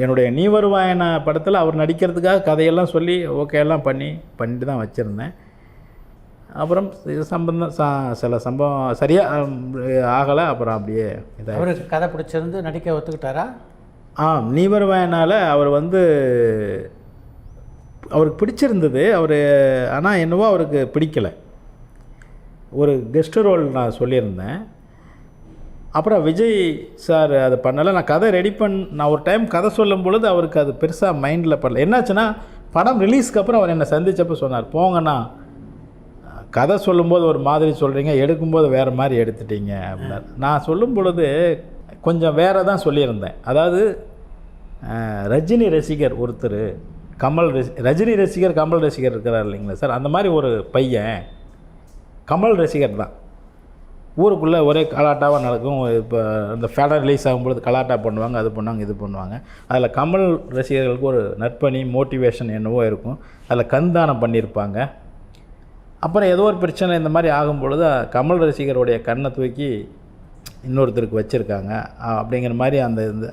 என்னுடைய நீ வருவாயன படத்தில் அவர் நடிக்கிறதுக்காக கதையெல்லாம் சொல்லி ஓகே எல்லாம் பண்ணிட்டு தான் வச்சுருந்தேன். அப்புறம் இது சம்பந்தம் சில சம்பவம் சரியாக ஆகலை. அப்புறம் அப்படியே இதாக அவருக்கு கதை பிடிச்சிருந்து நடிக்க ஒத்துக்கிட்டாரா? நீ வருவாயனால் அவர் அவருக்கு பிடிச்சிருந்தது. ஆனால் என்னவோ அவருக்கு பிடிக்கலை. ஒரு கெஸ்ட் ரோல் நான் சொல்லியிருந்தேன். அப்புறம் விஜய் சார் அது பண்ணலை. நான் கதை நான் ஒரு டைம் கதை சொல்லும் பொழுது அவருக்கு அது பெருசாக மைண்டில் படல. என்னாச்சுன்னா படம் ரிலீஸ்க்கு அப்புறம் அவர் என்னை சந்தித்தப்போ சொன்னார், போங்கண்ணா கதை சொல்லும்போது ஒரு மாதிரி சொல்கிறீங்க, எடுக்கும்போது வேறு மாதிரி எடுத்துட்டீங்க அப்படின்னார். நான் சொல்லும் பொழுது கொஞ்சம் வேறு தான் சொல்லியிருந்தேன். அதாவது ரஜினி ரசிகர் ஒருத்தர் ரஜினி ரசிகர் கமல் ரசிகர் இருக்கிறார் இல்லைங்களா சார், அந்த மாதிரி ஒரு பையன் கமல் ரசிகர் தான். ஊருக்குள்ளே ஒரே கலாட்டாவாக நடக்கும். இப்போ இந்த ஃபேடர் ரிலீஸ் ஆகும்பொழுது கலாட்டா பண்ணுவாங்க, அது பண்ணுவாங்க, இது பண்ணுவாங்க. அதில் கமல் ரசிகர்களுக்கு ஒரு நற்பணி மோட்டிவேஷன் என்னவோ இருக்கும். அதில் கண்தானம் பண்ணியிருப்பாங்க. அப்புறம் ஏதோ ஒரு பிரச்சனை இந்த மாதிரி ஆகும்பொழுது கமல் ரசிகருடைய கண்ணை தூக்கி இன்னொருத்தருக்கு வச்சுருக்காங்க அப்படிங்கிற மாதிரி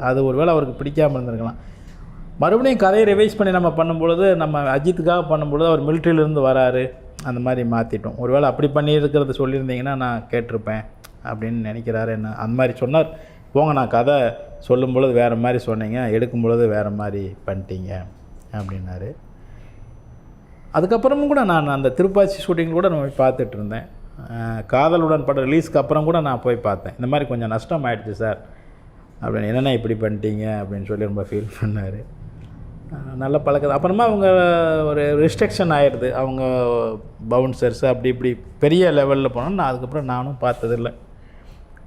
அது ஒரு வேளை அவருக்கு பிடிக்காமல் இருந்திருக்கலாம். மறுபடியும் கதையை ரிவைஸ் பண்ணி நம்ம பண்ணும்பொழுது, நம்ம அஜித்துக்காக பண்ணும்பொழுது அவர் மிலிட்ரியிலேருந்து வராரு, அந்த மாதிரி மாற்றிட்டோம். ஒரு வேளை அப்படி பண்ணியிருக்கிறது சொல்லியிருந்தீங்கன்னா நான் கேட்டிருப்பேன் அப்படின்னு நினைக்கிறாரு. என்ன அந்த மாதிரி சொன்னார். போங்க, நான் கதை சொல்லும் பொழுது வேறு மாதிரி சொன்னீங்க, எடுக்கும் பொழுது வேறு மாதிரி பண்ணிட்டீங்க அப்படின்னாரு. அதுக்கப்புறமும் கூட நான் அந்த திருப்பாச்சி ஷூட்டிங் கூட நான் போய் பார்த்துட்டு இருந்தேன். காதலுடன் படம் ரிலீஸ்க்கு அப்புறம் கூட நான் போய் பார்த்தேன். இந்த மாதிரி கொஞ்சம் நஷ்டம் ஆகிடுச்சு சார் அப்படின்னு. என்னென்ன இப்படி பண்ணிட்டீங்க அப்படின்னு சொல்லி ரொம்ப ஃபீல் பண்ணார். நல்ல பழக்கம். அப்புறமா அவங்க ஒரு ரிஸ்ட்ரிக்ஷன் ஆகிடுது. அவங்க பவுன்சர்ஸ் அப்படி இப்படி பெரிய லெவலில் போனால் நான் அதுக்கப்புறம் நானும் பார்த்ததில்லை,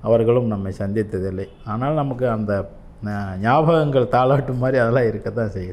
அவர்களும் நம்மை சந்தித்ததில்லை. ஆனால் நமக்கு அந்த ஞாபகங்கள் தாளாட்டு மாதிரி அதெல்லாம் இருக்க தான் செய்யுது.